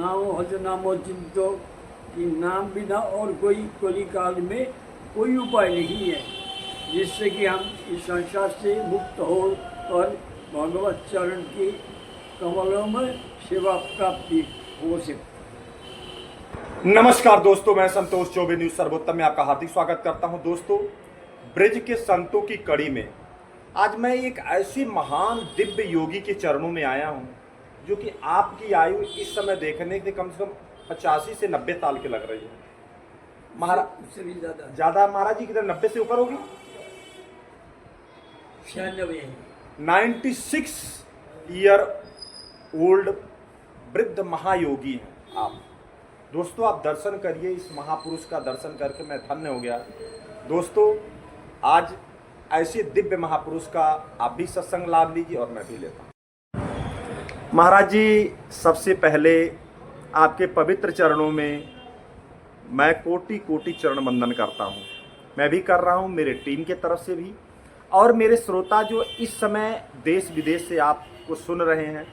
नामो हज नामो चिंतो कि नाम बिना और कोई कलिकाल में कोई उपाय नहीं है जिससे कि हम इस संसार से मुक्त हो और भगवत चरण के कमलों में सेवा प्राप्ति हो सके। नमस्कार दोस्तों, मैं संतोष चौबे न्यूज सर्वोत्तम में आपका हार्दिक स्वागत करता हूं। दोस्तों, ब्रज के संतों की कड़ी में आज मैं एक ऐसे महान दिव्य योगी के चरणों में आया हूं जो कि आपकी आयु इस समय देखने के कम से कम 85 से 90 साल की लग रही है। उससे भी ज्यादा महाराज जी किधर 90 से ऊपर होगी? 96 ईयर ओल्ड वृद्ध महायोगी हैं आप। दोस्तों, आप दर्शन करिए, इस महापुरुष का दर्शन करके मैं धन्य हो गया। दोस्तों, आज ऐसे दिव्य महापुरुष का आप भी सत्संग लाभ लीजिए और मैं भी लेता हूँ। महाराज जी, सबसे पहले आपके पवित्र चरणों में मैं कोटि कोटि चरण वंदन करता हूँ। मैं भी कर रहा हूँ, मेरे टीम के तरफ से भी, और मेरे श्रोता जो इस समय देश विदेश से आपको सुन रहे हैं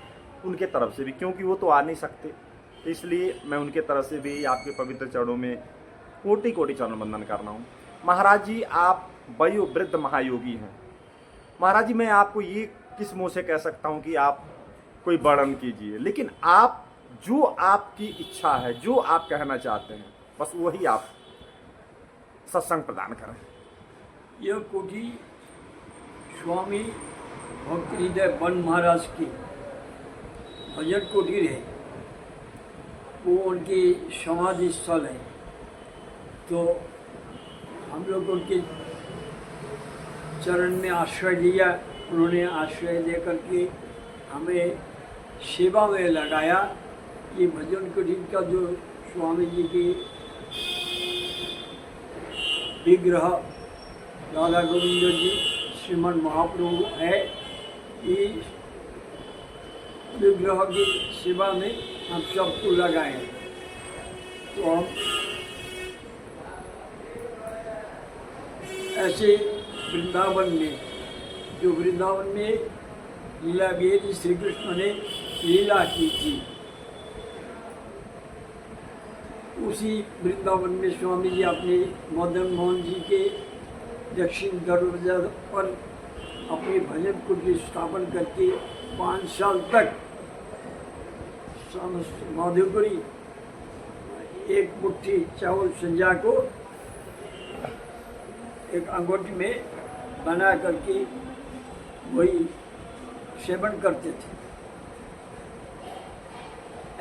उनके तरफ से भी, क्योंकि वो तो आ नहीं सकते, इसलिए मैं उनके तरफ से भी आपके पवित्र चरणों में कोटि कोटि चरण वंदन कर रहा हूँ। महाराज जी, आप वयोवृद्ध महायोगी हैं। महाराज जी, मैं आपको ये किस मुँह से कह सकता हूँ कि आप कोई वर्णन कीजिए, लेकिन आप जो आपकी इच्छा है, जो आप कहना चाहते हैं, बस वही आप सत्संग प्रदान करें। यह कोठी स्वामी भक्त हृदय बन महाराज की भजन कुटीर है, वो उनकी समाधि स्थल है। तो हम लोग उनके चरण में आश्रय लिया, उन्होंने आश्रय दे करके हमें सेवा में लगाया। ये भजन कुटीर का जो स्वामी जी की विग्रह राधा गोविंद जी श्रीमन महाप्रभु है, इस विग्रह की सेवा में हम सबको लगाए। तो हम ऐसे वृंदावन में लीला वेद श्री कृष्ण ने लीला की थी, उसी वृंदावन में स्वामी जी अपने मदन मोहन जी के दक्षिण दरवाजा पर अपनी भजन कुटीर स्थापन करके 5 साल तक माधुकरी एक मुट्ठी चावल संजा को एक अंगूठी में बना करके वही सेवन करते थे।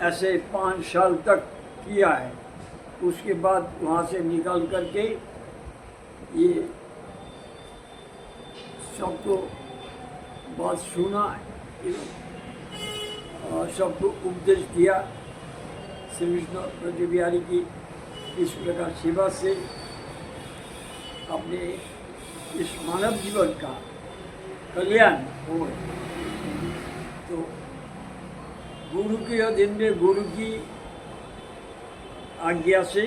ऐसे 5 साल तक किया है। उसके बाद वहाँ से निकाल करके ये सबको बात सुना और सबको उपदेश दिया। श्री विष्णु ब्रज बिहारी की इस प्रकार सेवा से अपने इस मानव जीवन का कल्याण हो। तो गुरु के अधीन में गुरु की आज्ञा से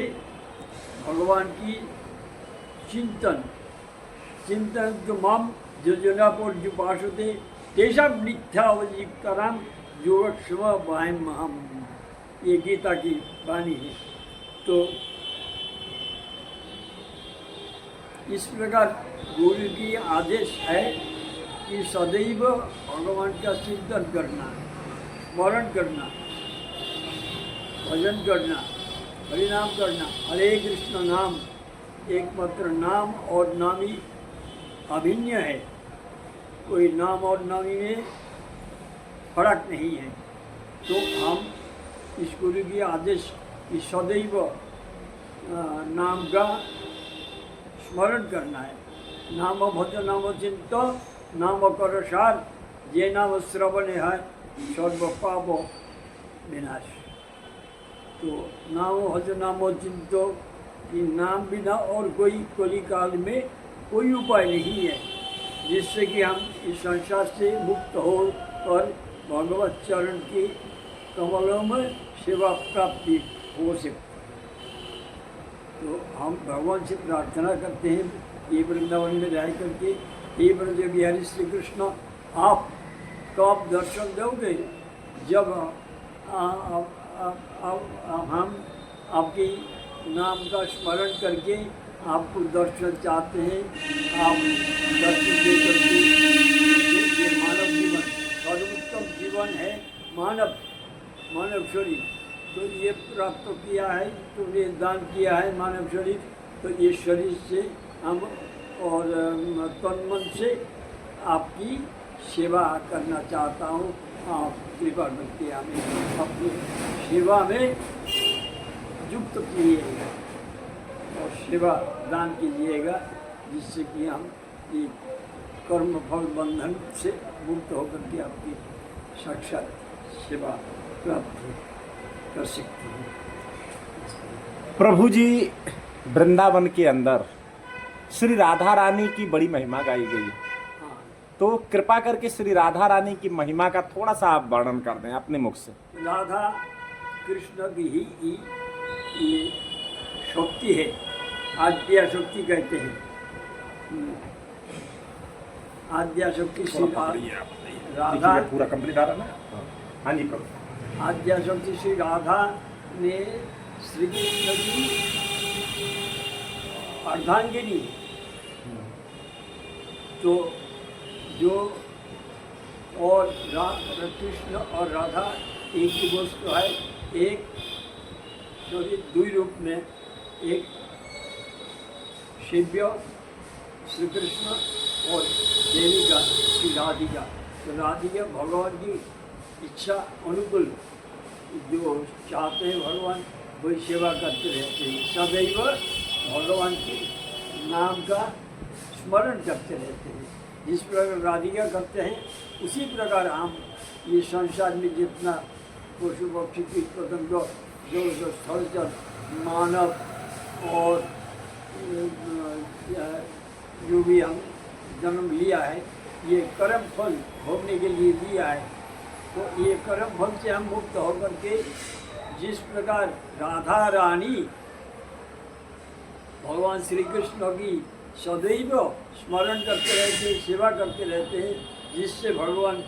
भगवान की चिंतन जो माम योजना पर जो पाशुते तेषा मिथ्यावजिकराम योगक्षम वायम हम, ये गीता की वाणी है। तो इस प्रकार गुरु की आदेश है कि सदैव भगवान का चिंतन करना, स्मरण करना, भजन करना, हरिनाम करना। हरे कृष्ण नाम एकमात्र नाम और नामी अभिन्न है, कोई नाम और नामी में फर्क नहीं है। तो हम इस गुरु की आदेश की सदैव नाम का स्मरण करना है। नाम भज नाम चिंत नाम कर सार, जे नाम श्रवण है सर्व पाप विनाश। तो नाम भज नाम चिंतो कि नाम बिना और कोई कलिकाल में कोई उपाय नहीं है जिससे कि हम इस संसार से मुक्त हो और भगवत चरण के कमलों में सेवा प्राप्ति हो सके। तो हम भगवान से प्रार्थना करते हैं, ये वृंदावन में रह करके, ये ब्रज बिहारी श्री कृष्ण आप कब दर्शन दोगे? जब अब हम आपके नाम का स्मरण करके आपको दर्शन चाहते हैं। आप दर्शन दे करके ये मानव जीवन सर्वोत्तम जीवन है। मानव शरीर तो ये प्राप्त किया है, तुमने दान किया है मानव शरीर, तो ये शरीर से हम और तन मन से आपकी सेवा करना चाहता हूँ। आप कृपा करके हमें अपनी सेवा में युक्त कीजिएगा और सेवा दान कीजिएगा, जिससे कि हम ये कर्म फल बंधन से मुक्त होकर के आपकी साक्षात सेवा प्राप्त कर सकते हैं। प्रभु जी, वृंदावन के अंदर श्री राधा रानी की बड़ी महिमा गाई गई है, हाँ, तो कृपा करके श्री राधा रानी की महिमा का थोड़ा सा आप वर्णन कर दें अपने मुख से। राधा कृष्ण की ही ये शक्ति है, आद्या शक्ति कहते हैं। आद्या शक्ति श्री राधा, पूरा कंप्लीट आ रहा ना? हाँ जी प्रभु। आद्या शक्ति श्री राधा ने श्री कृष्ण की अर्धांगिनी, तो जो और कृष्ण और राधा एक ही वस्तु है, एक शरीर दुई रूप में, एक शिव्य श्री कृष्ण और देविका श्री राधिका। तो राधिका भगवान की इच्छा अनुकूल जो चाहते हैं भगवान वही सेवा करते रहते हैं, सदैव भगवान के नाम का स्मरण करते रहते हैं। जिस प्रकार राधिका करते हैं उसी प्रकार हम ये संसार में जितना पशु पक्षी कीट पतंग जो स्थलचर मानव और जो भी हम जन्म लिया है, ये कर्म फल भोगने के लिए दिया है। तो ये कर्म फल से हम मुक्त होकर के जिस प्रकार राधा रानी भगवान श्री कृष्ण की सदैव स्मरण करते रहते हैं, सेवा करते रहते हैं, जिससे भगवान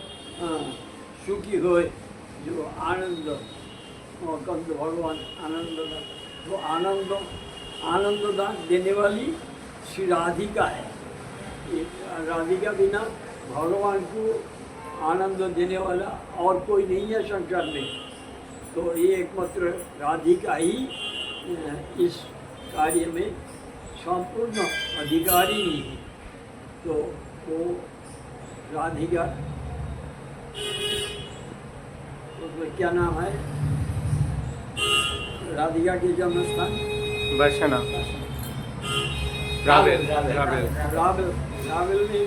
सुखी होए, जो आनंद और कंद भगवान आनंद, तो आनंददान देने वाली श्री राधिका है। राधिका बिना भगवान को आनंद देने वाला और कोई नहीं है संसार में। तो ये एकमात्र राधिका ही इस कार्य में संपूर्ण अधिकारी नहीं है। तो वो राधिका, उसमें क्या नाम है राधिका के जन्म स्थान? दर्शना रावल में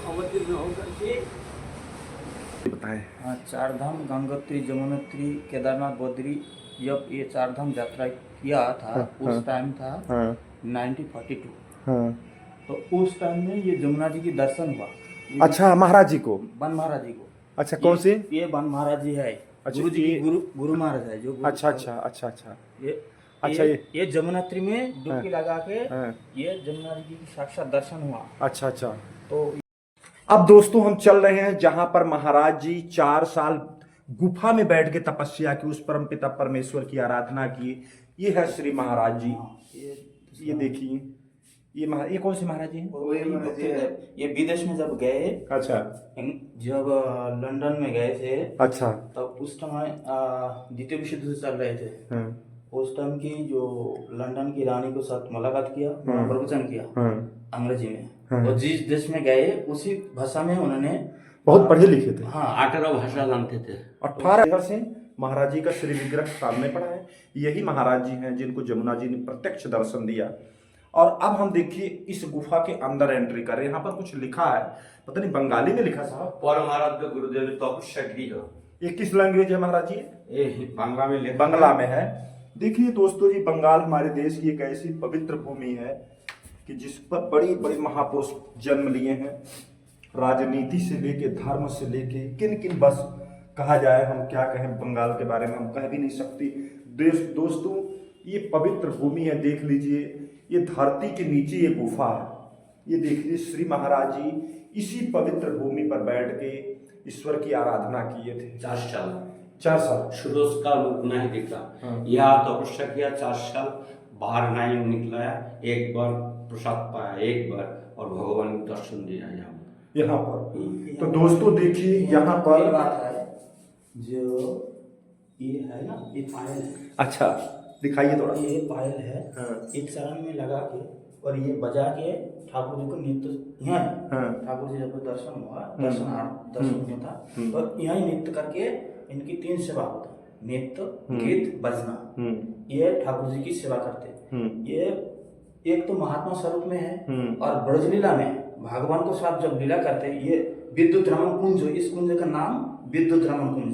अवतीर्ण होकर के बताएं। हाँ, चार धाम गंगोत्री, जमुनोत्री, केदारनाथ, बद्री, जब ये चार धाम यात्रा किया था उस टाइम था 1942। तो उस टाइम में ये जमुना जी की दर्शन हुआ। अच्छा, महाराज जी को? बन महाराज जी को। अच्छा, कौन सी? ये बन महाराज जी है। अच्छा, गुरु जी की गुरु महाराज है जो। अच्छा। ये जमुनोत्री में डुबकी लगा के ये जमुना जी की साक्षात दर्शन हुआ। अच्छा। तो अब दोस्तों हम चल रहे हैं जहां पर महाराज जी 4 साल गुफा में बैठ के तपस्या की, उस परमपिता परमेश्वर की आराधना की। ये है श्री महाराज जी। ये देखिए, ये कौन से महाराज जी हैं? ये विदेश में जब गए, अच्छा, जब लंदन में गए थे, अच्छा, तब उस समय द्वितीय विश्व युद्ध चल रहे थे। उस टाइम की जो लंदन की रानी को साथ मुलाकात किया, प्रवचन किया अंग्रेजी में। और जिस देश में गए उसी भाषा में उन्होंने, बहुत पढ़े लिखे थे। हाँ, 18 भाषा जानते थे। 18 से महाराज जी का श्री विग्रह सामने पड़ा है। यही महाराज जी हैं जिनको जमुना जी ने प्रत्यक्ष दर्शन दिया। और अब हम देखिए इस गुफा के अंदर एंट्री कर रहे हैं। यहाँ पर कुछ लिखा है, पता नहीं बंगाली में लिखा साहब। परमाराध्य गुरुदेव तपस्वी हो। ये किस लैंग्वेज है महाराज जी? ये बांग्ला में लिखा, बंगला में है। देखिए दोस्तों जी, बंगाल हमारे देश की एक ऐसी पवित्र भूमि है कि जिस पर बड़ी बड़ी महापुरुष जन्म लिए हैं। राजनीति से लेके, धर्म से लेके, किन बस कहा जाए, हम क्या कहें बंगाल के बारे में, हम कह भी नहीं सकते। दोस्तों ये पवित्र भूमि है, देख लीजिए, ये धरती के नीचे ये गुफा है। ये देख लीजिए, श्री महाराज जी इसी पवित्र भूमि पर बैठ के ईश्वर की आराधना किए थे। 4 साल। सूरज का रूप नहीं दिखा। हाँ। यहाँ तपस्या किया 4 साल, बाहर नहीं निकला, एक बार प्रसाद पाया, एक बार, और भगवान को दर्शन दिया यहाँ पर। तो दोस्तों देखिए यहाँ पर बात है जो ये है ना, ये पायल है। अच्छा दिखाइए थोड़ा। ये पायल है। हाँ। एक चरण में लगा के और ये बजा के ठाकुर जी को नृत्य यहाँ हाँ। ठाकुर जी जब दर्शन हुआ, दर्शन हुआ था, तो यहाँ नृत्य करके इनकी 3 सेवा होता है, नृत्य, गीत, बजना। ये ठाकुर जी की सेवा करते। ये एक तो महात्मा स्वरूप में है और ब्रजलीला में भगवान को साथ जब लीला करते हैं, ये विद्युत रमन कुंज, इस कुंज का नाम विद्युत रमन कुंज,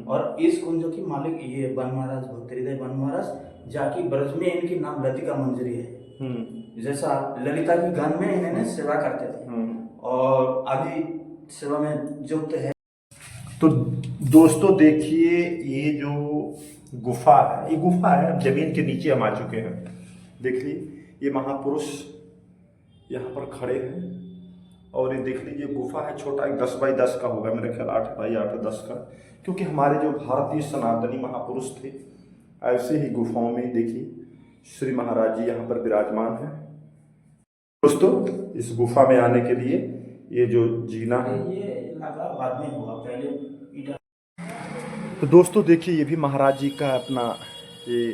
और इस कुंज की मालिक ये बन महाराज, भक्त हृदय बन महाराज, जाकी ब्रज में इनकी नाम लतिका मंजरी है। जैसा ललिता के गान में इन्होंने सेवा करते थे और अभी सेवा में युक्त है। तो दोस्तों देखिए ये जो गुफा है, ये गुफा है, जमीन के नीचे हम आ चुके हैं। देख लीजिए ये महापुरुष यहाँ पर खड़े हैं और ये देख लीजिए गुफा है, छोटा, एक 10 बाई 10 का होगा मेरे ख्याल, 8 बाई 8 10 का, क्योंकि हमारे जो भारतीय सनातनी महापुरुष थे ऐसे ही गुफाओं में देखिए श्री महाराज जी यहाँ पर विराजमान हैं। दोस्तों इस गुफा में आने के लिए ये जो जीना है, ये लगा बाद में हुआ, पहले। तो दोस्तों देखिए ये भी महाराज जी का अपना ये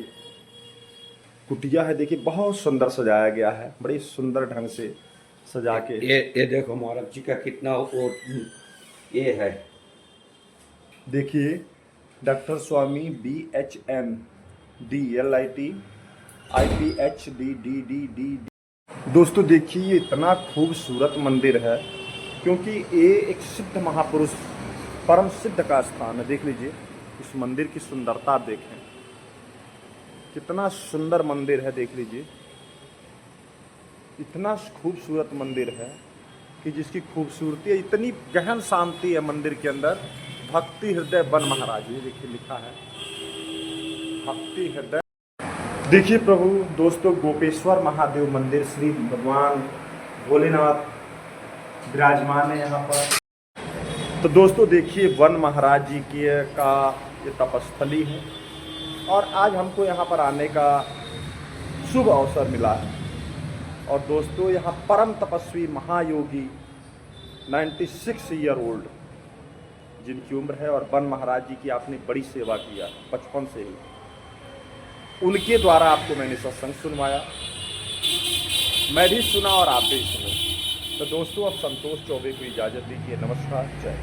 कुटिया है। देखिए बहुत सुंदर सजाया गया है, बड़ी सुंदर ढंग से सजा के। ये देखो महाराज जी का कितना वो ये है। देखिए डॉक्टर स्वामी BHN DLIT IPHDDDD। दोस्तों देखिए ये इतना खूबसूरत मंदिर है, क्योंकि ये एक सिद्ध महापुरुष, परम सिद्ध का स्थान है। देख लीजिए इस मंदिर की सुंदरता आप देखें, कितना सुंदर मंदिर है। देख लीजिए इतना खूबसूरत मंदिर है कि जिसकी खूबसूरती है, इतनी गहन शांति है मंदिर के अंदर। भक्ति हृदय बन महाराज, ये देखिए लिखा है भक्ति हृदय। देखिए प्रभु दोस्तों गोपेश्वर महादेव मंदिर, श्री भगवान भोलेनाथ विराजमान है यहाँ पर। तो दोस्तों देखिए वन महाराज जी की का ये तपस्थली है और आज हमको यहाँ पर आने का शुभ अवसर मिला है। और दोस्तों यहाँ परम तपस्वी महायोगी 96 ईयर ओल्ड जिनकी उम्र है, और वन महाराज जी की आपने बड़ी सेवा किया बचपन से ही, उनके द्वारा आपको मैंने सत्संग सुनवाया, मैं भी सुना और आप भी सुनो। तो दोस्तों अब संतोष चौबे को इजाज़त दीजिए। नमस्कार, जय।